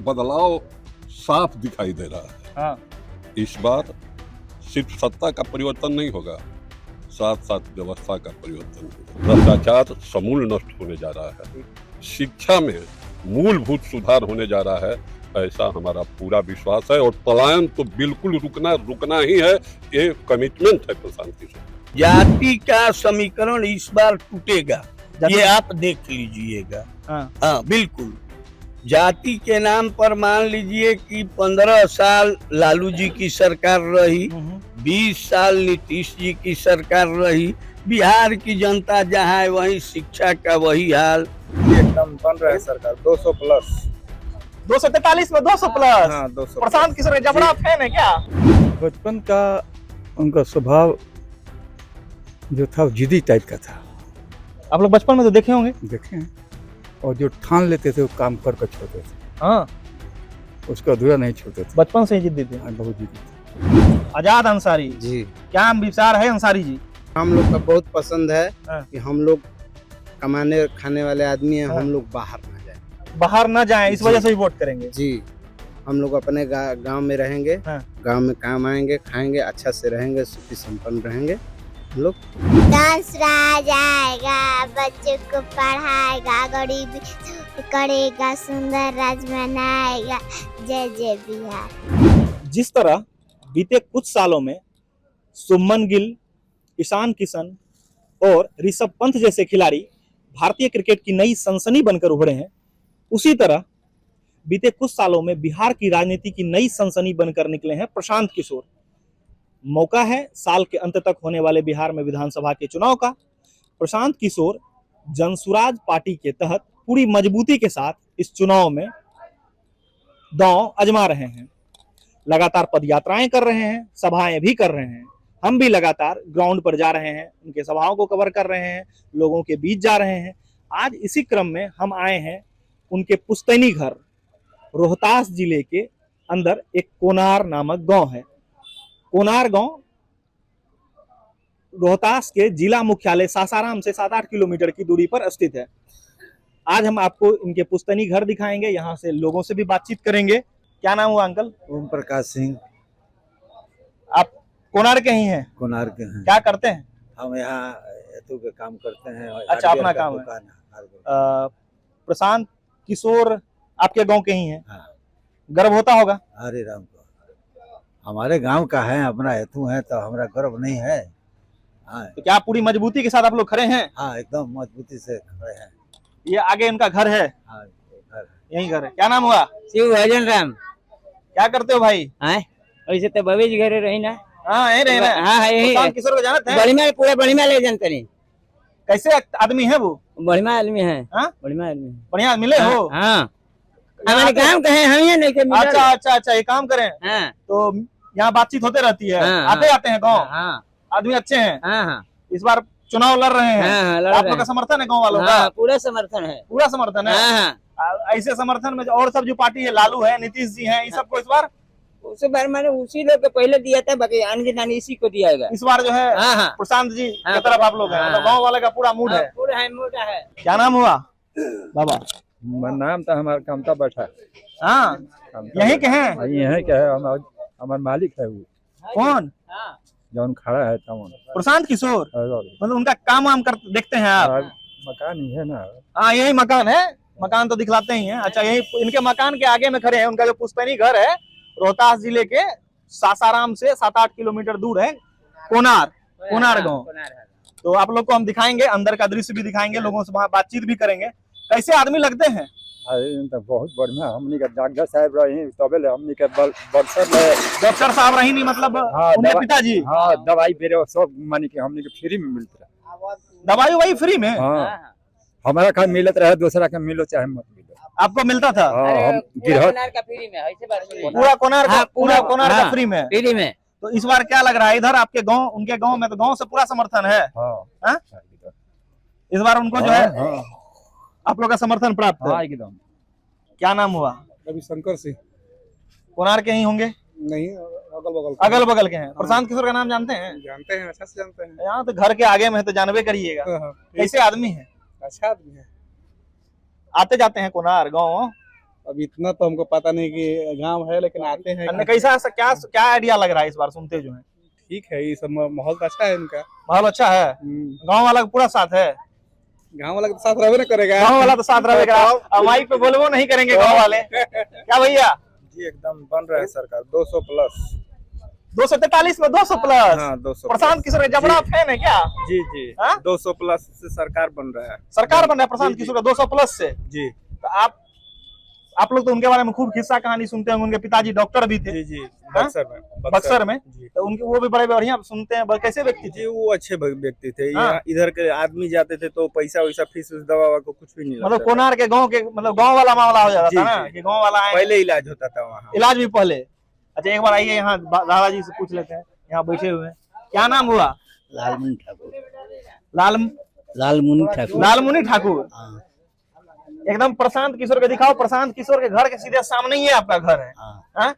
बदलाव साफ दिखाई दे रहा है। हाँ। इस बार सिर्फ सत्ता का परिवर्तन नहीं होगा, साथ साथ व्यवस्था का परिवर्तन होगा। भ्रष्टाचार समूल नष्ट होने जा रहा है, शिक्षा में मूलभूत सुधार होने जा रहा है, ऐसा हमारा पूरा विश्वास है। और पलायन तो बिल्कुल रुकना ही है, ये कमिटमेंट है प्रशांत किशोर। जाति का समीकरण इस बार टूटेगा, ये आप देख लीजिएगा। हाँ बिल्कुल। जाति के नाम पर मान लीजिए कि 15 साल लालू जी की सरकार रही, 20 साल नीतीश जी की सरकार रही, बिहार की जनता जहाँ है वही शिक्षा का वही हाल। एकदम बन रहा है सरकार 200 प्लस 243 में 200 प्लस। हाँ 200 प्रशांत किशोर का जबड़ा फैन है क्या? बचपन का उनका स्वभाव जो था जिद्दी टाइप का था। आप लोग बचपन में तो देखे होंगे। देखे हैं। और जो ठान लेते थे वो काम कर छोड़ते थे। हाँ, उसका अधूरा नहीं छोड़ते थे। बचपन से ही जिद्दी थे। हाँ, बहुत जिद्दी थे। आजाद अंसारी जी, क्या विचार है अंसारी जी? हम लोग का बहुत पसंद है हाँ। कि हम लोग कमाने खाने वाले आदमी हैं, हाँ। हम लोग बाहर ना जाए। बाहर ना जाएं, इस जी। वजह से ही वोट करेंगे। जी, हम लोग अपने गांव में रहेंगे, हाँ। गांव में काम आएंगे, खाएंगे, अच्छा से रहेंगे, सुखी संपन्न रहेंगे। हम लोग डांस रहा जाएगा, बच्चों को पढ़ाएगा, गरीबी करेगा, सुंदर राज बनाएगा। जय जय बिहार। जिस तरह बीते कुछ सालों में शुभमन गिल, ईशान किशन और ऋषभ पंत जैसे खिलाड़ी भारतीय क्रिकेट की नई सनसनी बनकर उभरे हैं, उसी तरह बीते कुछ सालों में बिहार की राजनीति की नई सनसनी बनकर निकले हैं प्रशांत किशोर। मौका है साल के अंत तक होने वाले बिहार में विधानसभा के चुनाव का। प्रशांत किशोर जनसुराज पार्टी के तहत पूरी मजबूती के साथ इस चुनाव में दांव आजमा रहे हैं। लगातार पदयात्राएं कर रहे हैं, सभाएं भी कर रहे हैं। हम भी लगातार ग्राउंड पर जा रहे हैं, उनके सभाओं को कवर कर रहे हैं, लोगों के बीच जा रहे हैं। आज इसी क्रम में हम आए हैं उनके पुश्तैनी घर रोहतास जिले के अंदर एक कोनार नामक गांव है। कोनार गांव रोहतास के जिला मुख्यालय सासाराम से 7-8 किलोमीटर की दूरी पर स्थित है। आज हम आपको इनके पुश्तैनी घर दिखाएंगे, यहाँ से लोगों से भी बातचीत करेंगे। क्या नाम हुआ अंकल? ओम प्रकाश सिंह। आप कोनार के ही हैं? कोनार के हैं। क्या करते हैं? हम यहाँ हेतु के काम करते हैं। अच्छा, अपना काम है। प्रशांत किशोर आपके गांव के ही हैं? हाँ। गर्व होता होगा? हरे राम को हमारे गांव का है, अपना हेतु है तो हमारा गर्व नहीं है। हाँ, तो क्या पूरी मजबूती के साथ आप लोग खड़े हैं? हाँ एकदम मजबूती से खड़े हैं। ये आगे इनका घर है? हाँ, घर है। यही घर है। क्या नाम हुआ? शिव भजन राम। क्या करते हो भाई? वैसे तो भविष्य घरे रही ना। हाँ यही रहे ना। हाँ यही प्रशांत किशोर को जानते हैं? बढ़िया, पूरा बढ़िया ले जानते नहीं। कैसे आदमी है वो? बढ़िया आदमी है। हाँ? बढ़िया आदमी। बढ़िया मिले हो? हाँ, हमारे काम का है, हम ये नहीं के। अच्छा, ये काम करें। हाँ। तो यहाँ बातचीत होते रहती है। हाँ, आते आते हैं गाँव। हाँ, आदमी अच्छे हैं। हाँ, इस बार चुनाव लड़ रहे हैं। हाँ, आप लोग का समर्थन है गाँव वालों का? पूरा समर्थन है। पूरा समर्थन है। हाँ, ऐसे समर्थन में और सब जो पार्टी है, लालू है, नीतीश जी हैं, इन सबको इस बार उसे बार मैंने उसी लोग को पहले दिया था, बाकी आने इसी को दिया है। इस बार जो है प्रशांत जी की तरफ आप लोग हैं। मतलब गाँव वाले का पूरा मूड है। पूरा है, मोटा है। क्या नाम हुआ बाबा? नाम तो हमारा कामता बैठा। हाँ, यही के हैं? यही क्या है, हमारा मालिक है वो। कौन? जौन खड़ा है तमन प्रशांत किशोर। मतलब उनका काम वाम कर देखते हैं आप? मकान ही है ना। हाँ यही मकान है। मकान तो दिखलाते ही हैं। अच्छा, यही इनके मकान के आगे में खड़े हैं। उनका जो पुश्तैनी घर है रोहतास जिले के सासाराम से 7-8 किलोमीटर दूर है कोनार गांव। तो आप लोग को हम दिखाएंगे, अंदर का दृश्य भी दिखाएंगे, लोगों से वहाँ बातचीत भी करेंगे। कैसे आदमी लगते हैं? तो बहुत बढ़िया। हमनी का डॉक्टर साहब रही तबे हमनी के डॉक्टर साहब रही नहीं मतलब? हाँ, उनके पिताजी? हाँ, दवाई बेरे सब मानी के हमनी के फ्री में मिलता रहा। दवाई वही फ्री में? हाँ, हमारा का मिलत रहे, दूसरा का मिलो चाहे मत मिलो। आपको मिलता था? हाँ, हम कोनार का फ्री में, ऐसे बात नहीं। पूरा कोनार का फ्री में? फ्री में। तो इस बार क्या लग रहा है इधर आपके गांव, उनके गांव में तो गांव से पूरा समर्थन है? हाँ, इस बार उनको जो है आप लोग का समर्थन प्राप्त है? एकदम। क्या नाम हुआ? रविशंकर सिंह। कोनार के ही होंगे? नहीं, अगल बगल के हैं। प्रशांत किशोर का नाम जानते हैं? जानते हैं, अच्छा से जानते हैं। यहाँ तो घर के आगे में है तो जानबे करिएगा। कैसे आदमी है? अच्छा आदमी है। आते जाते हैं कोनार गाँव? अब इतना तो हमको पता नहीं कि गांव है, लेकिन आते हैं। अन्य कैसा क्या क्या आइडिया लग रहा है इस बार सुनते जो है? ठीक है, ये सब माहौल तो अच्छा है इनका। माहौल अच्छा है, गांव वाला का पूरा साथ है। गांव वाला तो साथ रहबे ना करेगा। गांव वाला तो साथ रहेगा, अब माइक पे बोलबो नहीं करेंगे गांव वाले। क्या भैया? जी एकदम बन रहा है सरकार 200 प्लस। 243 में 200 प्लस। हाँ 200 प्रशांत किशोर का जबड़ा फैन है क्या? जी जी। हाँ? 200 प्लस से सरकार बन रहा है। सरकार बन रहा है प्रशांत किशोर का 200 प्लस से। जी तो आप लोग तो उनके बारे में खूब किस्सा कहानी सुनते हैं। उनके पिताजी डॉक्टर भी थे। जी जी। बक्सर में जी। तो उनके वो भी बड़े बढ़िया सुनते हैं। कैसे व्यक्ति थे? जी वो अच्छे व्यक्ति थे। हाँ। यहाँ इधर के आदमी जाते थे तो पैसा वैसा फीस दवा को कुछ भी नहीं लगता मतलब था। कोनार के गांव के मतलब गांव वाला मामला हो जाता जी, था ना जी। कि गांव वाला आए, पहले इलाज होता था वहाँ। इलाज भी पहले। अच्छा एक बार आइए यहाँ दादाजी से पूछ लेते हैं, यहाँ बैठे हुए हैं। क्या नाम हुआ? लालमुनि ठाकुर। लालमुनि ठाकुर। हाँ एकदम प्रशांत किशोर के दिखाओ। प्रशांत किशोर के घर के सीधे सामने ही है आपका घर है। हाँ हाँ?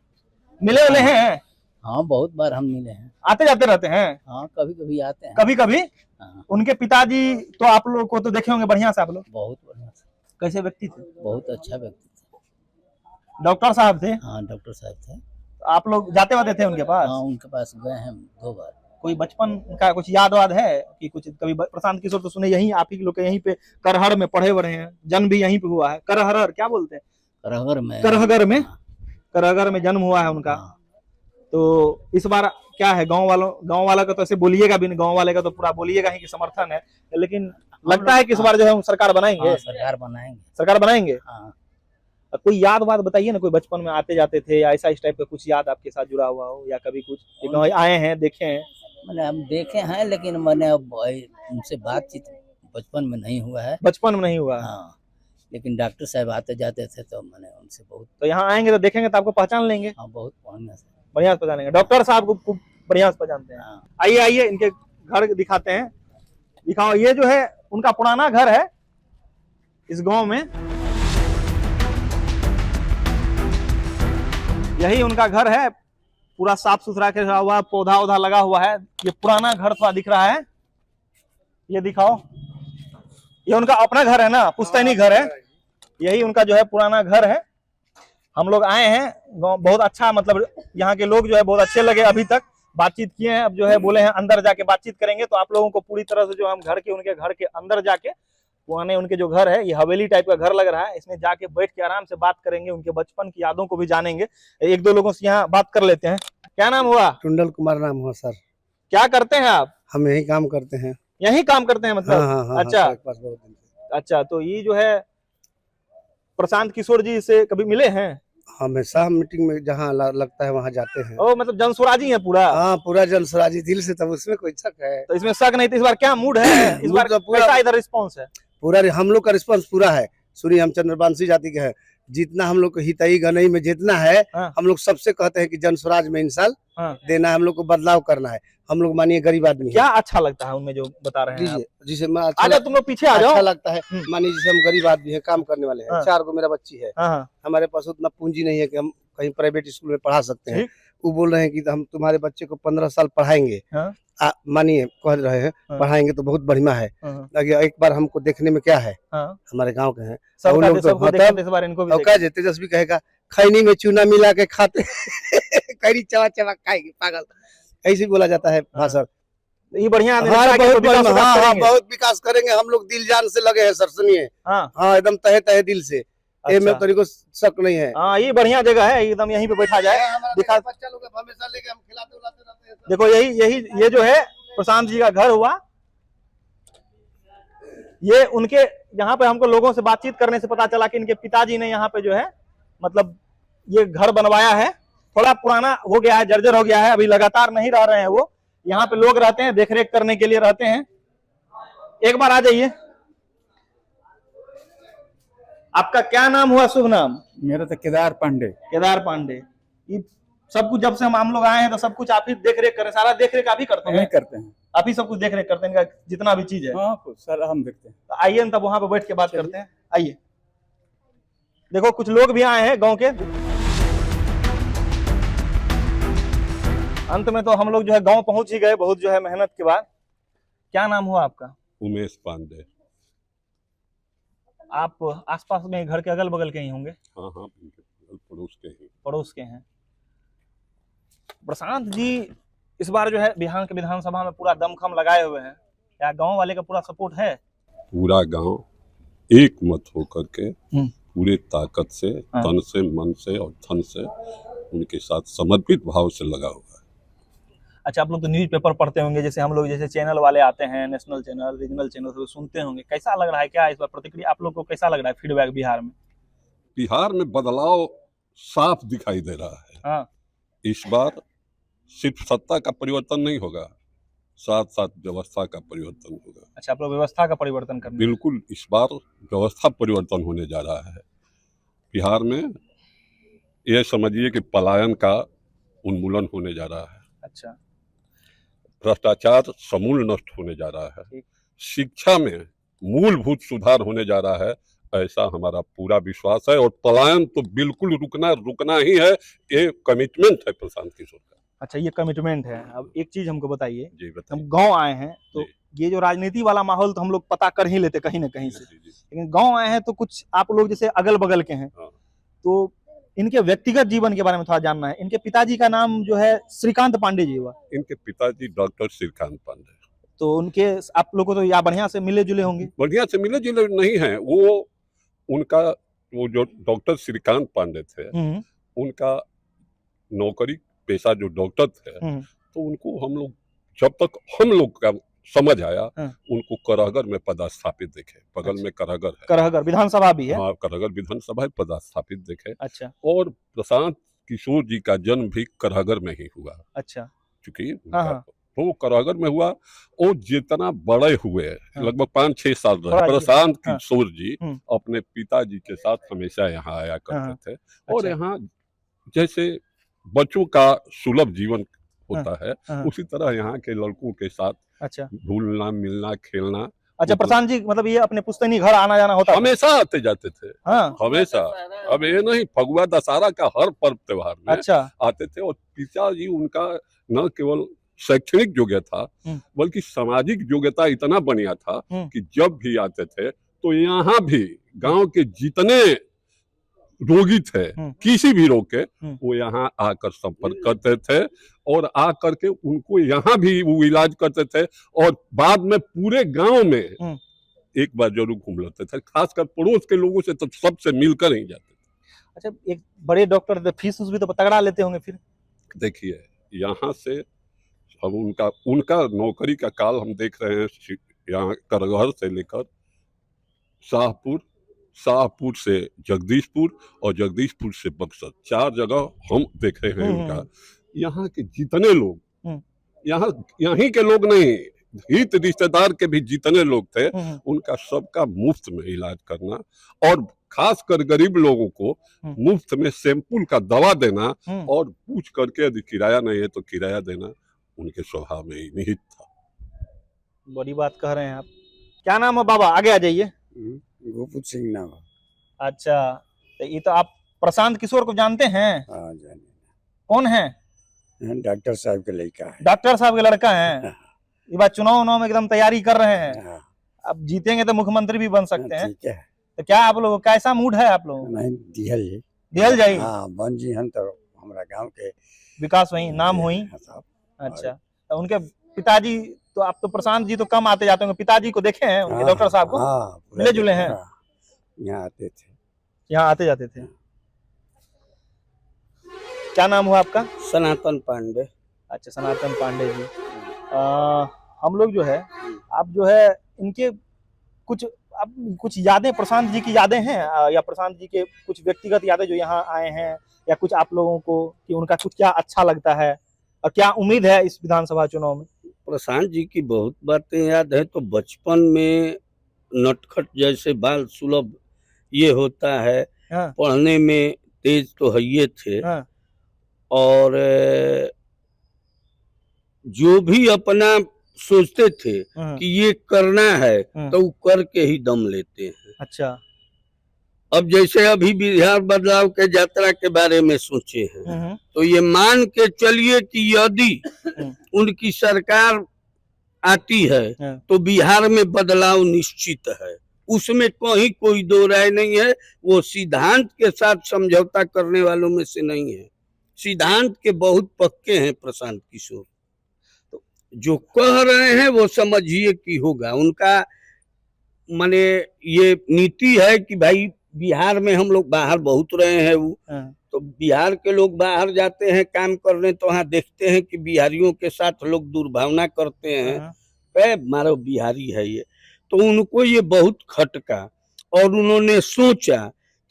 मिले वाले हैं? हाँ बहुत बार हम मिले हैं। आते जाते रहते हैं? हाँ कभी कभी आते हैं। कभी कभी। हाँ उनके पिताजी तो आप लोग को तो देखे होंगे बढ़िया से आप लोग। बहुत बढ़िया से। कैसे व्यक्ति थे? बहुत अच्छा व्यक्ति थे। डॉक्टर साहब थे? हाँ डॉक्टर साहब थे। आप लोग जाते वाते थे उनके पास? हाँ उनके पास गए हैं 2 बार। कोई बचपन का कुछ याद वाद है कि कुछ कभी? प्रशांत किशोर तो सुने यहीं आप ही लोग के यहीं पे करहर में पढ़े बढ़े हैं, जन्म भी यहीं पे हुआ है। करहर क्या बोलते हैं? करहगर में। करहगर में जन्म हुआ है उनका। हाँ। तो इस बार क्या है गांव वाला का तो ऐसे बोलिएगा भी नहीं, गांव वाले का तो पूरा बोलिएगा ही कि समर्थन है, लेकिन लगता है कि इस बार जो है हम सरकार बनाएंगे। हाँ, सरकार बनाएंगे। हाँ। कोई याद वाद बताइए ना, कोई बचपन में आते जाते थे या ऐसा इस टाइप का कुछ याद आपके साथ जुड़ा हुआ हो, या कभी कुछ गाँव आए हैं देखे हैं? मैंने हम देखे हैं लेकिन मैंने अब उनसे बातचीत बचपन में नहीं हुआ है। बचपन में नहीं हुआ। हाँ लेकिन डॉक्टर साहब आते जाते थे तो मैंने उनसे बहुत। तो यहाँ आएंगे तो देखेंगे तो आपको पहचान लेंगे। हाँ बहुत बढ़िया से पहचानेंगे। डॉक्टर साहब को खूब बढ़िया से पहचानते हैं। हाँ। आइए इनके घर दिखाते हैं। दिखाओ, ये जो है उनका पुराना घर है इस गांव में। यही उनका घर है, पूरा साफ सुथरा के हुआ, पौधा उधा लगा हुआ है। ये पुराना घर थोड़ा दिख रहा है, ये दिखाओ। ये उनका अपना घर है ना, पुश्तैनी घर है। यही उनका जो है पुराना घर है। हम लोग आए हैं, बहुत अच्छा, मतलब यहाँ के लोग जो है बहुत अच्छे लगे। अभी तक बातचीत किए हैं, अब जो है बोले हैं अंदर जाके बातचीत करेंगे। तो आप लोगों को पूरी तरह से जो हम उनके घर के अंदर जाके, पुराने उनके जो घर है, ये हवेली टाइप का घर लग रहा है, इसमें जाके बैठ के आराम से बात करेंगे, उनके बचपन की यादों को भी जानेंगे। 1-2 लोगों से यहाँ बात कर लेते हैं। क्या नाम हुआ? टुंडल कुमार नाम हुआ सर। क्या करते हैं आप? हम यही काम करते हैं। यही काम करते हैं मतलब? हाँ, अच्छा। बहुत दिन से। अच्छा, तो ये जो है प्रशांत किशोर जी से कभी मिले हैं? हमेशा मीटिंग में जहाँ लगता है वहाँ जाते हैं। ओ मतलब जनसुराजी है पूरा? हाँ पूरा जनसुराजी दिल से, तब उसमें कोई शक है? तो इसमें शक नहीं। तो इस बार क्या मूड है? इस बार कैसा इधर रिस्पॉन्स है? पूरा हम लोग का रिस्पांस पूरा है। सूर्य हम चंद्रवंशी जाति के हैं। जितना हम लोग को हितई गनई में जितना है, हाँ। हम लोग सबसे कहते हैं कि जन स्वराज में इंसान हाँ। देना है, हम लोग को बदलाव करना है। हम लोग मानिए गरीब आदमी क्या अच्छा लगता है उनमें जो बता रहे हैं आप? जिसे आ जाओ तुम लोग पीछे आ जाओ। अच्छा लगता है। मानिए जैसे हम गरीब आदमी है, काम करने वाले हैं। हाँ। 4 गो मेरा बच्ची है। हाँ। हमारे पास उतना पूंजी नहीं है कि हम कहीं प्राइवेट स्कूल में पढ़ा सकते हैं। ठीक। वो बोल रहे हैं कि हम तुम्हारे बच्चे को 15 साल पढ़ाएंगे। हाँ। मानिए कह रहे हैं हाँ। पढ़ाएंगे तो बहुत बढ़िया है। हाँ। एक बार हमको देखने में क्या है, हाँ। हमारे गांव के हैं सबको लोग तो सबको मतलब- देखें, इस बार इनको भी और क्या तेजस्वी कहेगा खैनी में चूना मिला के खाते कैरी चवा चवा खाएगी पागल, ऐसे बोला जाता है भाषण। देखें। ये बढ़िया आदमी हाँ, लगता है कि बहुत विकास बढ़िया, हाँ, करेंगे। बहुत विकास करेंगे। हम लोग दिल जान से लगे हैं सर, सुनिए। हाँ। एकदम तहे तहे दिल से। ये में अच्छा। तरीको शक नहीं है। हाँ, ये बढ़िया जगह है, एकदम यहीं पे बैठा जाए। दिखा बच्चा लोग हमेशा लेके हम खिलाते उलाते रहते हैं। देखो यही ये जो है प्रशांत जी का घर हुआ। ये उनके यहाँ पे हमको लोगों से बातचीत करने से पता चला कि इनके पिताजी ने यहाँ पे जो है मतलब ये घर बनवाया है। थोड़ा पुराना हो गया है, जर्जर हो गया है, अभी लगातार नहीं रह रहे हैं वो। यहाँ पे लोग रहते हैं, देखरेख करने के लिए रहते हैं। एक बार आ जाइए। आपका क्या नाम हुआ, शुभ नाम? मेरा तो केदार पांडे। केदार पांडे। ये सब कुछ जब से हम लोग आए हैं तो सब कुछ आप ही देखरेख करें, सारा देखरेख आप ही करते नहीं हैं? करते हैं। आप ही सब कुछ देखरेख करते हैं, इनका जितना भी चीज है? हाँ सर हम देखते हैं। तो आइए ना, तब वहां पे बैठ के बात करते हैं। आइए। देखो कुछ लोग भी आए हैं गांव के। अंत में तो हम लोग जो है गांव पहुंच ही गए, बहुत जो है मेहनत के बाद। क्या नाम हुआ आपका? उमेश पांडे। आप आसपास में घर के अगल बगल के ही होंगे? हाँ हाँ, पड़ोस के ही। पड़ोस के हैं। प्रशांत जी इस बार जो है बिहार के विधानसभा में पूरा दमखम लगाए हुए हैं, क्या गांव वाले का पूरा सपोर्ट है? पूरा गांव एक मत होकर के पूरे ताकत से, हाँ। तन से, मन से और धन से उनके साथ समर्पित भाव से लगा हुआ है। अच्छा, आप लोग तो न्यूज़पेपर पढ़ते होंगे, जैसे हम लोग जैसे चैनल वाले आते हैं, नेशनल चैनल, रीजनल चैनल, तो सुनते होंगे, कैसा लग रहा है, क्या इस बार प्रतिक्रिया आप लोग को कैसा लग रहा है, फीडबैक बिहार में? बिहार में बदलाव साफ दिखाई दे रहा है। हाँ। इस बार सिर्फ सत्ता का परिवर्तन नहीं होगा, साथ साथ व्यवस्था का परिवर्तन होगा। अच्छा, आप लोग व्यवस्था का परिवर्तन करना? बिल्कुल, इस बार व्यवस्था परिवर्तन होने जा रहा है। बिहार में यह समझिए कि पलायन का उन्मूलन होने जा रहा है। अच्छा। भ्रष्टाचार समूल नष्ट होने जा रहा है। शिक्षा में मूलभूत सुधार होने जा रहा है, ऐसा हमारा पूरा विश्वास है। और पलायन तो बिल्कुल रुकना ही है, ये कमिटमेंट है प्रशांत किशोर का। अच्छा, ये कमिटमेंट है। अब एक चीज हमको बताइए, जी बताइए। हम गांव आए हैं तो ये जो राजनीति वाला माहौल तो हम लोग पता कर ही लेते कहीं ना कहीं से, लेकिन गांव आए हैं तो कुछ आप लोग जैसे अगल बगल के हैं, तो इनके व्यक्तिगत जीवन के बारे में थोड़ा जानना है। इनके पिताजी का नाम जो है श्रीकांत पांडे जी हुआ। इनके पिताजी डॉक्टर श्रीकांत पांडे। तो उनके आप लोग को तो या बढ़िया से मिले जुले होंगे? बढ़िया से मिले जुले नहीं है, वो जो डॉक्टर श्रीकांत पांडे थे, उनका नौकरी पेशा जो डॉक्टर थे, तो उनको हम लोग जब तक हम लोग का समझ आया, उनको करहगर में पदस्थापित देखे। बगल में करहगर है, करहगर विधानसभा भी है। हाँ, करहगर विधानसभा पदस्थापित देखे। अच्छा। और प्रशांत किशोर जी का जन्म भी करहगर में ही हुआ। अच्छा। चूंकि वो करहगर में हुआ, और जितना बड़े हुए, लगभग 5-6 साल रहे प्रशांत किशोर जी अपने पिताजी के साथ हमेशा यहाँ आया करते थे। और यहाँ जैसे बच्चों का सुलभ जीवन होता है, उसी तरह यहाँ के लड़कों के साथ घुलना मिलना खेलना। अच्छा, प्रशांत जी मतलब ये अपने पुश्तैनी घर आना जाना होता? हमेशा आते जाते थे। हमेशा। अब ये नहीं, फगुआ दशहरा का हर पर्व त्योहार में आते थे। और पिताजी उनका न केवल शैक्षणिक योग्यता बल्कि सामाजिक योग्यता इतना बढ़िया था कि जब भी आते थे तो यहाँ भी गांव के जितने रोगी थे, किसी भी रोग के, वो यहाँ आकर संपर्क करते थे और आकर के उनको यहाँ भी वो इलाज करते थे। और बाद में पूरे गांव में एक बार जरूर घूम लेते थे, खासकर पड़ोस के लोगों से तो सबसे मिलकर ही जाते थे। अच्छा, एक बड़े डॉक्टर फीस भी तो तगड़ा लेते होंगे फिर? देखिए, यहाँ से हम उनका नौकरी का काल हम देख रहे हैं। यहाँ करगहर से लेकर शाहपुर से जगदीशपुर और जगदीशपुर से बक्सर, 4 जगह हम देख रहे हैं उनका। यहाँ के जितने लोग, यहीं के लोग नहीं, हित रिश्तेदार के भी जितने लोग थे, उनका सबका मुफ्त में इलाज करना, और खासकर गरीब लोगों को मुफ्त में सैंपल का दवा देना, और पूछ करके यदि किराया नहीं है तो किराया देना उनके स्वभाव में ही निहित था। बड़ी बात कह रहे हैं आप। क्या नाम है बाबा? आगे आ जाइए। गोपुत सिंह नाम। अच्छा, तो ये तो आप प्रशांत किशोर को जानते हैं? हाँ, जाने। कौन है? डॉक्टर साहब के लड़का है। डॉक्टर साहब के लड़का है। ये बात चुनाव में एकदम तैयारी कर रहे हैं। अब जीतेंगे तो मुख्यमंत्री भी बन सकते हैं। ठीक है। तो क्या आप लोग कैसा मूड है आप लोगों? नहीं, दिहल जाई। हाँ, बन जी हम तो हमारा गांव के विकास वही नाम हुई। अच्छा, तो उनके पिताजी तो आप तो प्रशांत जी तो कम आते जाते होंगे, पिताजी को देखे हैं उनके डॉक्टर साहब को? मिले जुले हैं? यहाँ आते थे, यहाँ आते जाते थे। क्या नाम हुआ आपका? सनातन पांडे। अच्छा, सनातन पांडे जी। हम लोग जो है, आप जो है इनके कुछ यादें, प्रशांत जी की यादें हैं, या प्रशांत जी के कुछ व्यक्तिगत यादें जो यहाँ आए हैं, या कुछ आप लोगों को कि उनका कुछ क्या अच्छा लगता है और क्या उम्मीद है इस विधानसभा चुनाव में? प्रशांत जी की बहुत बातें याद है। तो बचपन में नटखट जैसे बाल सुलभ ये होता है। पढ़ने में तेज तो है ये थे। और जो भी अपना सोचते थे कि ये करना है तो वो करके ही दम लेते हैं। अच्छा। अब जैसे अभी बिहार बदलाव के यात्रा के बारे में सोचे हैं, तो ये मान के चलिए कि यदि उनकी सरकार आती है तो बिहार में बदलाव निश्चित है। उसमें कहीं कोई दो राय नहीं है। वो सिद्धांत के साथ समझौता करने वालों में से नहीं है। सिद्धांत के बहुत पक्के हैं प्रशांत किशोर। तो जो कह रहे हैं वो समझिए कि होगा। उनका माने ये नीति है कि भाई बिहार में हम लोग बाहर बहुत रहे हैं वो, तो बिहार के लोग बाहर जाते हैं काम करने तो वहाँ देखते हैं कि बिहारियों के साथ लोग दुर्भावना करते हैं। मारो बिहारी है ये, तो उनको ये बहुत खटका और उन्होंने सोचा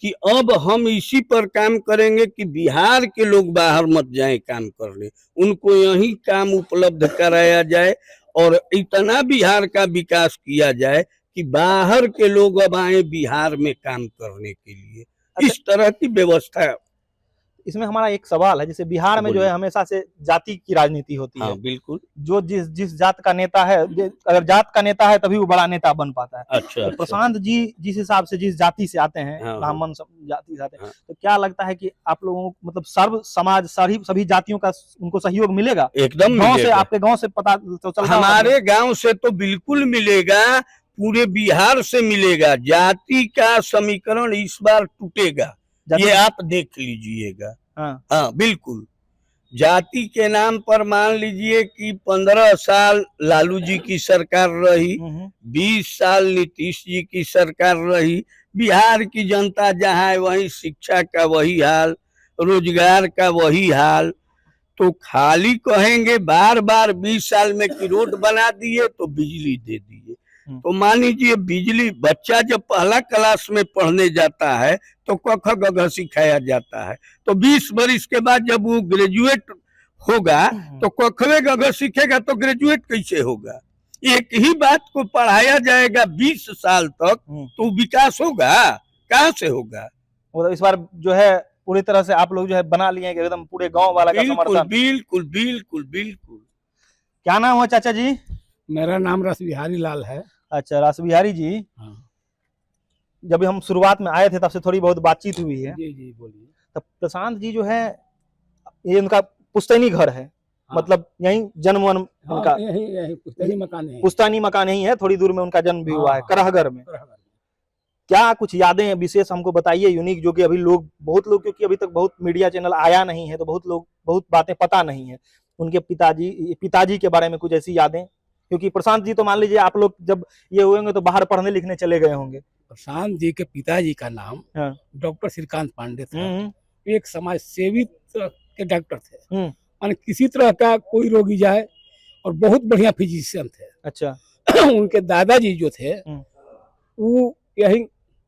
कि अब हम इसी पर काम करेंगे कि बिहार के लोग बाहर मत जाएं काम करने, उनको यहीं काम उपलब्ध कराया जाए और इतना बिहार का विकास किया जाए कि बाहर के लोग अब आए बिहार में काम करने के लिए। इस तरह की व्यवस्था। इसमें हमारा एक सवाल है, जैसे बिहार में जो है हमेशा से जाति की राजनीति होती है। बिल्कुल। जो जिस जात का नेता है, अगर जात का नेता है तभी वो बड़ा नेता बन पाता है। अच्छा, तो प्रशांत जी जिस हिसाब से जिस जाति से आते हैं, ब्राह्मण जाति से आते हैं, तो क्या लगता है कि आप लोगों को मतलब सर्व समाज सभी जातियों का उनको सहयोग मिलेगा? एकदम गांव से, आपके गांव से पता तो चलता? हमारे गांव से तो बिल्कुल मिलेगा, पूरे बिहार से मिलेगा। जाति का समीकरण इस बार टूटेगा, ये आप देख लीजिएगा। हाँ बिल्कुल। जाति के नाम पर मान लीजिए कि 15 साल लालू जी की सरकार रही, 20 साल नीतीश जी की सरकार रही। बिहार की जनता जहाँ है वही शिक्षा का वही हाल, रोजगार का वही हाल। तो खाली कहेंगे बार बार 20 साल में कि रोड बना दिए तो बिजली दे दिए। तो मान लीजिए बिजली, बच्चा जब पहला क्लास में पढ़ने जाता है तो क ख ग घ सिखाया जाता है, तो 20 वर्ष के बाद जब वो ग्रेजुएट होगा तो क ख ग घ सीखेगा तो ग्रेजुएट कैसे होगा? एक ही बात को पढ़ाया जाएगा 20 साल तक, तो विकास होगा? कहाँ से होगा? मतलब इस बार जो है पूरी तरह से आप लोग जो है बना लिए हैं एकदम पूरे गांव वाला का समर्थन। बिल्कुल बिल्कुल बिल्कुल। क्या नाम है चाचा जी? मेरा नाम रस बिहारी लाल है। अच्छा, रास बिहारी जी। जब हम शुरुआत में आए थे तब से थोड़ी बहुत बातचीत हुई है। जी जी बोलिए। तब प्रशांत जी जो है, ये उनका पुश्तैनी घर है। मतलब यही जन्म उनका यही पुश्तैनी मकान है। पुश्तैनी मकान यही है, थोड़ी दूर में उनका जन्म भी हुआ है, करहगर में। क्या कुछ यादें विशेष हमको बताइए, यूनिक, जो कि अभी लोग, बहुत लोग, क्योंकि अभी तक बहुत मीडिया चैनल आया नहीं है तो बहुत लोग बहुत बातें पता नहीं है। उनके पिताजी के बारे में कुछ ऐसी यादें, क्योंकि प्रशांत जी तो मान लीजिए आप लोग जब ये होंगे तो बाहर पढ़ने लिखने चले गए होंगे। प्रशांत जी के पिताजी का नाम डॉक्टर श्रीकांत पांडे था। एक समाज सेवी के डॉक्टर थे। और किसी तरह का कोई रोगी जाए, और बहुत बढ़िया फिजिशियन थे। अच्छा। उनके दादाजी जो थे वो यही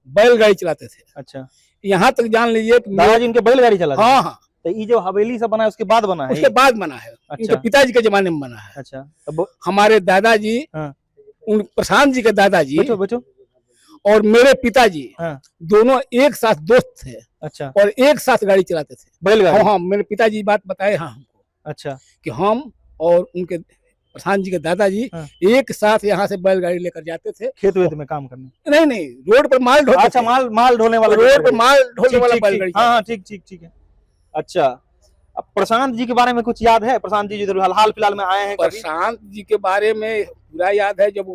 बैलगाड़ी चलाते थे। अच्छा। यहाँ तक जान लीजिए दादाजी उनके बैलगाड़ी चलाते? हाँ। तो ये जो हवेली सब बना है उसके बाद बना है? उसके बाद बना है। अच्छा। इनके पिताजी के जमाने में बना है। अच्छा। तो हमारे दादाजी, उन प्रशांत जी के दादाजी बचो और मेरे पिताजी दोनों एक साथ दोस्त थे। अच्छा। और एक साथ गाड़ी चलाते थे, बैलगाड़ी। हाँ, मेरे पिताजी बात बताए हमको। अच्छा। कि हम और उनके प्रशांत जी के दादाजी एक साथ यहाँ से बैलगाड़ी लेकर जाते थे खेत वेत में काम करने। नहीं, रोड पर माल ढोने। अच्छा, माल ढोने वाला, रोड पर माल ढोने वाला बैलगाड़ी। हाँ, ठीक है। अच्छा, अब प्रशांत जी के बारे में कुछ याद है? प्रशांत जी जो हाल फिलहाल में आए हैं, प्रशांत जी के बारे में पूरा याद है। जब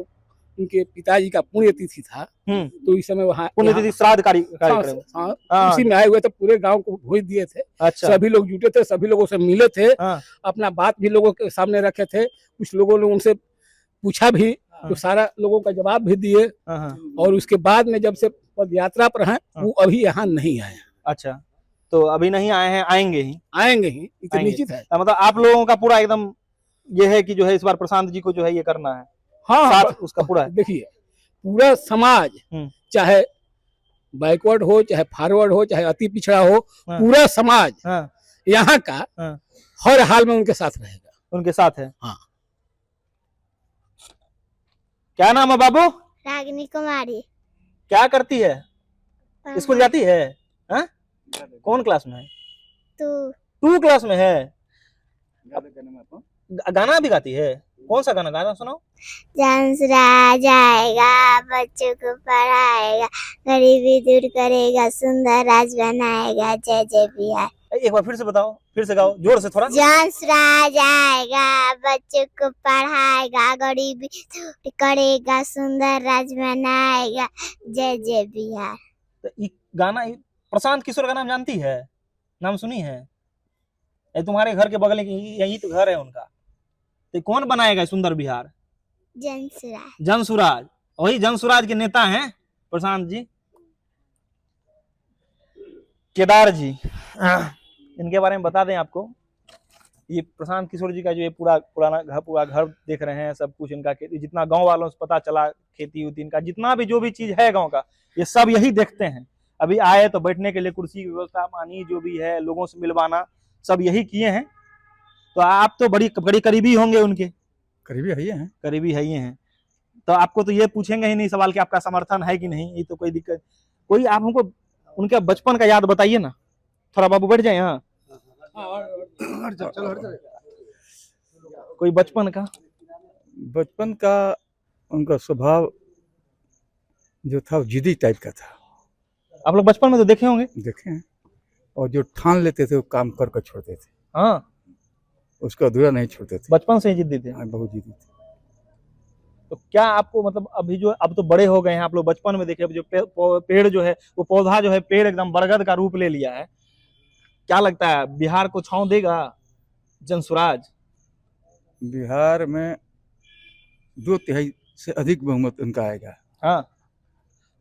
उनके पिताजी का पुण्यतिथि था तो इस समय वहाँ पुण्यतिथि श्राद्ध कार्यक्रम उसी में आए हुए थे, पूरे गांव को भोज दिए थे। अच्छा। सभी लोग जुटे थे, सभी लोगों से मिले थे। अपना बात भी लोगों के सामने रखे थे। कुछ लोगों ने उनसे पूछा भी तो सारा लोगों का जवाब भी दिए। और उसके बाद में जब से पद यात्रा पर हैं, वो अभी यहाँ नहीं आए। अच्छा, तो अभी नहीं आए हैं, आएंगे ही इतना निश्चित है। मतलब आप लोगों का पूरा एकदम ये है कि जो है इस बार प्रशांत जी को जो है ये करना है। हाँ, साथ उसका पूरा है। देखिए, पूरा समाज, चाहे बैकवर्ड हो, चाहे फॉरवर्ड हो, चाहे अति पिछड़ा हो, पूरा समाज यहाँ का हर हाल में उनके साथ रहेगा। उनके साथ है। हाँ। क्या नाम है बाबू? रागिनी कुमारी। क्या करती है? स्कूल जाती है? हाँ? कौन क्लास में है? 2 क्लास में है। गाना भी गाती है? कौन सा गाना सुनाओ। राज आएगा, बच्चों को पढ़ाएगा, गरीबी दूर करेगा, सुंदर राज बनाएगा, जय जय बिहार। एक बार फिर से बताओ, फिर से गाओ जोर से थोड़ा। जसराज आएगा बच्चों को पढ़ाएगा, गरीबी दूर करेगा, सुंदर राज बनाएगा, जय जय बिहार। तो ये गाना प्रशांत किशोर का नाम जानती है, नाम सुनी है? ये तुम्हारे घर के बगल की यही तो घर है उनका। तो कौन बनाएगा सुंदर बिहार? जसराज। जनसुराज, वही जनसुराज के नेता हैं प्रशांत जी। केदार जी, इनके बारे में बता दें आपको, ये प्रशांत किशोर जी का जो ये पूरा घर देख रहे हैं, सब कुछ इनका जितना गांव वालों से पता चला, खेती उती इनका जितना भी जो भी चीज है गांव का, ये सब यही देखते हैं। अभी आए तो बैठने के लिए कुर्सी की व्यवस्था, पानी जो भी है, लोगों से मिलवाना, सब यही किए हैं। तो आप तो बड़ी करीबी होंगे उनके। करीबी है ही हैं। करीबी है ही हैं। तो आपको तो ये पूछेंगे ही नहीं सवाल कि आपका समर्थन है कि नहीं, ये तो कोई दिक्कत। कोई आप हमको उनके बचपन का याद बताइए ना थोड़ा, बाबू बैठ जाए। हाँ कोई बचपन का उनका स्वभाव जो था जिद्दी टाइप का था। आप लोग बचपन में तो देखे होंगे। देखे हैं, और जो ठान लेते थे वो काम कर छोड़ते थे। हाँ, उसको अधूरा नहीं छोड़ते थे। बचपन से ही जिद्दी थे। हाँ, बहुत जिद्दी थे। तो क्या आपको मतलब अभी जो अब तो बड़े हो गए हैं, आप लोग बचपन में देखे जो पेड़ जो है वो पौधा जो है पेड़ एकदम बरगद का रूप ले लिया है, क्या लगता है बिहार को छांव देगा जनसुराज? बिहार में 2/3 से अधिक बहुमत उनका आएगा। हाँ,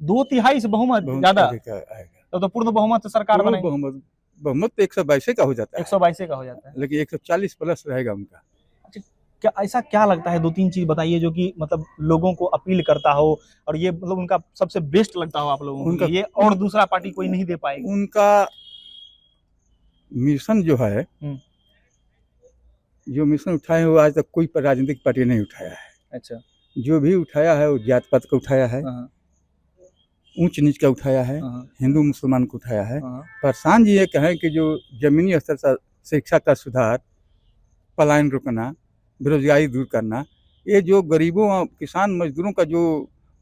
2/3 से बहुमत ज्यादा आएगा। तो पूर्ण बहुमत से सरकार बनेगी। बहुमत तो 122 का हो जाता है। 122 का हो जाता है, लेकिन 140 प्लस रहेगा उनका। क्या ऐसा क्या लगता है, 2-3 चीज बताइए जो कि मतलब लोगों को अपील करता हो और ये मतलब उनका सबसे बेस्ट लगता हो आप लोगों को, ये और दूसरा पार्टी कोई नहीं दे पाएगी? उनका मिशन जो है, जो मिशन उठाए वो आज तक कोई राजनीतिक पार्टी नहीं उठाया है। अच्छा। जो भी उठाया है वो जात पात का उठाया है, ऊंच नीच का उठाया है, हिंदू मुसलमान को उठाया है। प्रशांत जी ये कहें कि जो जमीनी स्तर से शिक्षा का सुधार, पलायन रोकना, बेरोजगारी दूर करना, ये जो गरीबों किसान मजदूरों का जो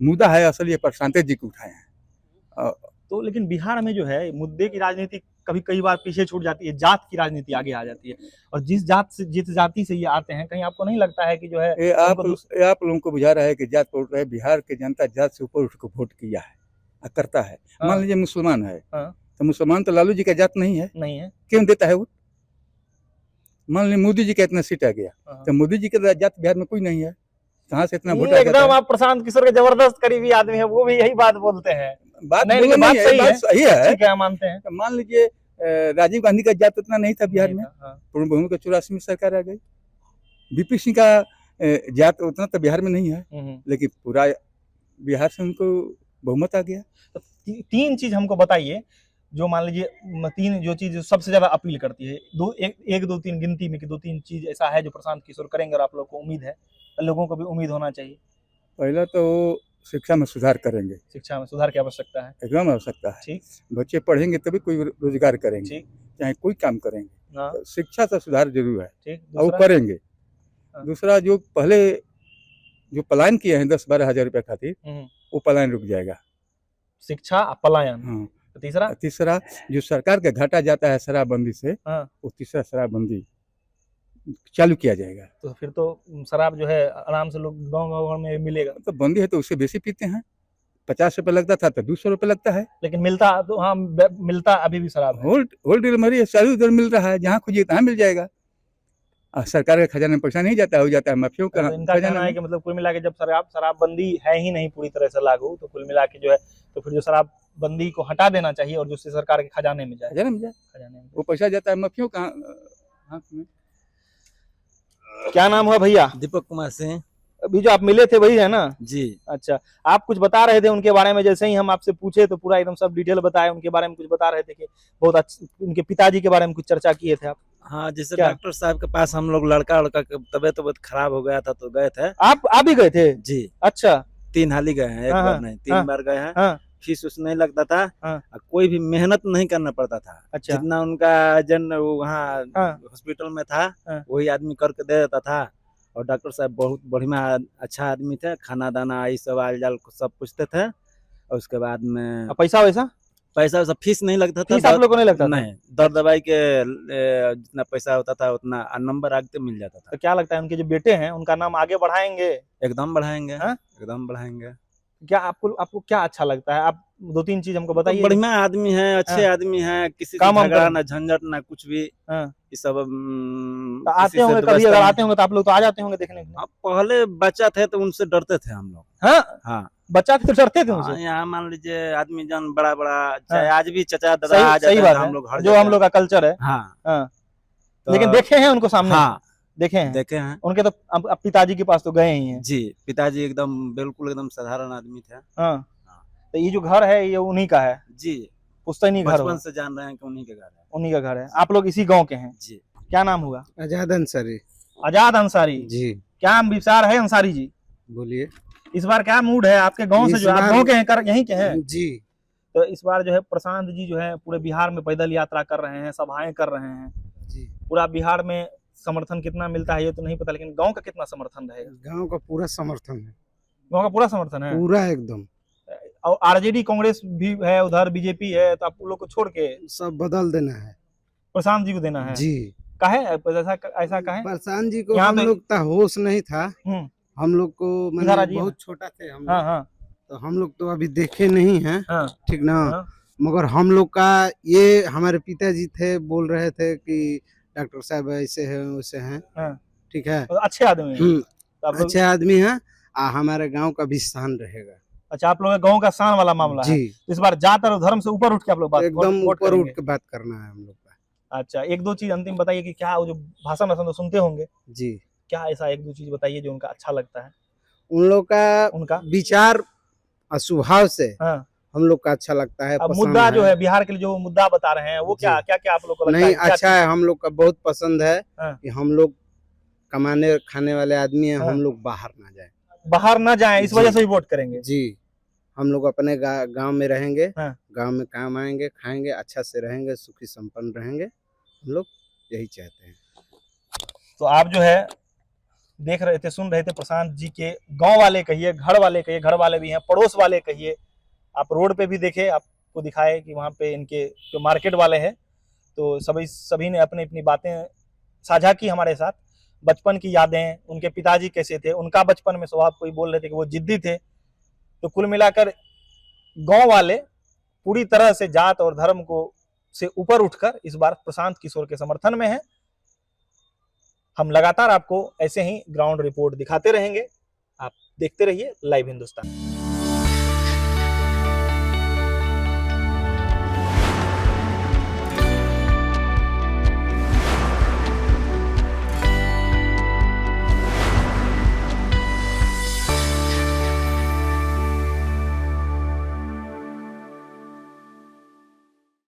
मुद्दा है असल ये प्रशांत जी को उठाए हैं। तो लेकिन बिहार में जो है मुद्दे की राजनीति कई बार पीछे छूट जाती है, जात की राजनीति आगे आ जाती है, और जिस जाति से ये आते हैं, कहीं आपको नहीं लगता है कि जो है आप लोगों को बुझा रहा है कि जात पर है? बिहार की जनता जात से ऊपर उठ को वोट किया है, करता है। मान लीजिए मुसलमान है, तो मुसलमान तो लालू जी का जात नहीं है, क्यों देता है वोट? मान लीजिए मोदी जी का इतना सीट आ गया, तो मोदी जी का जात बिहार में कोई नहीं है, कहाँ से इतना वोट? एकदम आप प्रशांत किशोर के जबरदस्त करीबी आदमी है, वो भी यही बात बोलते हैं। बात सही है, क्या मानते हैं? तो मान लीजिए राजीव गांधी का जात उतना नहीं था बिहार में, पूर्ण बहुमत का 84 में सरकार आ गई। बीपी सिंह का जात उतना तो बिहार में नहीं है, लेकिन पूरा बिहार से उनको बहुमत आ गया। तो 3 चीज हमको बताइए जो मान लीजिए 3 जो चीज सबसे ज्यादा अपील करती है, 1 2 3 गिनती में कि 2-3 चीज ऐसा है जो प्रशांत किशोर करेंगे और आप लोग को उम्मीद है, लोगों को भी उम्मीद होना चाहिए। पहला तो शिक्षा में सुधार करेंगे। शिक्षा में सुधार की आवश्यकता है, एकदम आवश्यकता है। ठीक, बच्चे पढ़ेंगे तभी कोई रोजगार करेंगे, चाहे कोई काम करेंगे। तो शिक्षा का सुधार जरूर है, ठीक, और करेंगे। दूसरा जो पहले जो पलायन किए हैं 10-12 हजार रुपया खातिर, वो पलायन रुक जाएगा। शिक्षा पलायन। हाँ। तीसरा जो सरकार का घाटा जाता है शराबबंदी से, वो तीसरा शराबबंदी चालू किया जाएगा। तो फिर तो शराब जो है आराम से लोग गाँव में मिलेगा। तो बंदी है तो उससे बेसी पीते हैं। 50 रुपए लगता था तो 200 रुपए लगता है, लेकिन मिलता तो हाँ मिलता अभी भी शराब होल्ड डिलीवरी चालू उधर मिल रहा है, जहाँ खोजिए तहाँ मिल जाएगा। सरकार के खजाने में पैसा नहीं जाता, हो जाता है माफियों का। इनका कहना है कि मतलब कुल मिला के जब शराबबंदी है ही नहीं पूरी तरह से लागू, तो कुल मिला के जो है तो फिर जो शराबबंदी को हटा देना चाहिए और जिससे सरकार के खजाने में जाए, खजाने में वो पैसा जाता है माफियों का हाथ में। क्या नाम है भैया? दीपक कुमार सिंह। अभी जो आप मिले थे वही है ना जी? अच्छा, आप कुछ बता रहे थे उनके बारे में, जैसे ही हम आपसे पूछे तो पूरा एकदम सब डिटेल बताए उनके बारे में, कुछ बता रहे थे कि बहुत अच्छे उनके पिताजी के बारे में कुछ चर्चा किए थे आप। हाँ, जैसे डॉक्टर साहब के पास हम लोग लड़का तबियत खराब हो गया था तो गए थे। आप भी गए थे जी? अच्छा, 3 हाली गए हैं, एक बार नहीं 3 बार गए हैं। फीस उस नहीं लगता था, कोई भी मेहनत नहीं करना पड़ता था। अच्छा। जितना उनका एजेंट वहाँ हॉस्पिटल में था वही आदमी करके दे देता था, और डॉक्टर साहब बहुत बढ़िया अच्छा आदमी थे, खाना दाना ये सब आल जाल सब पूछते थे, और उसके बाद में पैसा वैसा पैसा वैसा फीस नहीं लगता था। फीस आप लोग को नहीं लगता था? नहीं, दर दवाई के जितना पैसा होता था उतना नंबर आगे मिल जाता था। तो क्या लगता है उनके जो बेटे हैं उनका नाम आगे बढ़ाएंगे? एकदम बढ़ाएंगे, हाँ? एकदम बढ़ाएंगे। क्या आपको क्या अच्छा लगता है? आप 2-3 चीज हमको तो बताइए। बढ़िया आदमी है, अच्छे आदमी है, किसी से झगड़ा ना झंझट ना कुछ भी। ये सब तो आते होंगे कभी, अगर आते होंगे तो आप लोग तो आ जाते होंगे देखने के लिए? पहले बच्चा थे तो उनसे डरते थे हम लोग। हाँ, हाँ, बच्चा थे तो डरते थे उनसे? यहाँ मान लीजिए आदमी जान बड़ा चाहे आज भी चचा दादा सही, आ जाते सही हैं बात तो है, हम लोग जो हम लोग का कल्चर है। हाँ, लेकिन देखे हैं उनको सामने? हाँ, देखे हैं। देखे हैं उनके तो अब पिताजी के पास तो गए ही हैं। जी। पिताजी एकदम बिल्कुल एकदम साधारण आदमी थे। हाँ, तो ये जो घर है ये उन्हीं का है जी, पुश्तैनी घर? बचपन से जान रहे हैं कि उन्हीं के घर है। उन्हीं का घर है। आप लोग इसी गांव के हैं? जी। क्या नाम हुआ? आजाद अंसारी आजाद अंसारी जी। क्या विचार है अंसारी जी? बोलिए। इस बार क्या मूड है आपके गांव से? जो आप गांव के हैं, यहीं के हैं जी। तो इस बार जो है प्रशांत जी जो है पूरे बिहार में पैदल यात्रा कर रहे हैं, सभाएं कर रहे हैं जी। पूरा बिहार में समर्थन कितना मिलता है ये तो नहीं पता, लेकिन गांव का कितना समर्थन रहेगा? गांव का पूरा समर्थन है। गांव का पूरा समर्थन है पूरा एकदम। और आरजेडी कांग्रेस भी है उधर, बीजेपी है, तो आप लोग को छोड़ के सब बदल देना है, प्रशांत जी को देना है? जी। काहे ऐसा काहे? प्रशांत जी को यहाँ हम पे- लोग का होश नहीं था। हम लोग को इधर आ मतलब जाइए बहुत ना। छोटा थे हम हाँ लोग, हाँ तो हम लोग तो अभी देखे नहीं हैं। हाँ ठीक ना? हाँ। मगर हम लोग का ये हमारे पिताजी थे, बोल रहे थे कि डॉक्टर साहब ऐसे हैं वैसे हैं। हाँ। ठीक है, तो अच्छे आदमी हैं। तो आप लोग- अच्छे आदमी हैं। हमारे गांव का भी स्थान रहेगा। अच्छा, आप लोग गांव का शान वाला मामला है। जी। इस बार जात और धर्म से ऊपर उठ के आप लोग बात एकदम वोट ऊपर करेंगे। उठ के बात करना है हम लोग का। अच्छा, 1-2 चीज अंतिम बताइए कि क्या वो जो भाषण तो सुनते होंगे, जी। क्या ऐसा 1-2 चीज बताइए जो उनका अच्छा लगता है? उन लोग का उनका विचार और स्वभाव से हाँ। हम लोग का अच्छा लगता है। अब पसंद मुद्दा जो है बिहार के लिए जो मुद्दा बता रहे हैं वो क्या क्या आप लोग को लगता नहीं है? क्या अच्छा है, हम लोग का बहुत पसंद है हाँ। कि हम लोग कमाने खाने वाले आदमी हैं। हाँ। हम लोग बाहर ना जाए, बाहर ना जाएं, इस जी। वजह से ही वोट करेंगे? जी। हम लोग अपने गांव में रहेंगे। हाँ। गांव में काम आएंगे, खाएंगे, अच्छा से रहेंगे, सुखी संपन्न रहेंगे। हम लोग यही चाहते हैं। तो आप जो है देख रहे थे, सुन रहे थे प्रशांत जी के गांव वाले कहिए, घर वाले कहिए, घर वाले भी हैं, पड़ोस वाले कहिए, आप रोड पे भी देखे, आपको दिखाए कि वहाँ पे इनके जो मार्केट वाले हैं, तो सभी ने अपनी अपनी बातें साझा की हमारे साथ। बचपन की यादें, उनके पिताजी कैसे थे, उनका बचपन में स्वभाव, कोई बोल रहे थे कि वो जिद्दी थे। तो कुल मिलाकर गांव वाले पूरी तरह से जात और धर्म को से ऊपर उठकर इस बार प्रशांत किशोर के समर्थन में है। हम लगातार आपको ऐसे ही ग्राउंड रिपोर्ट दिखाते रहेंगे। आप देखते रहिए लाइव हिंदुस्तान।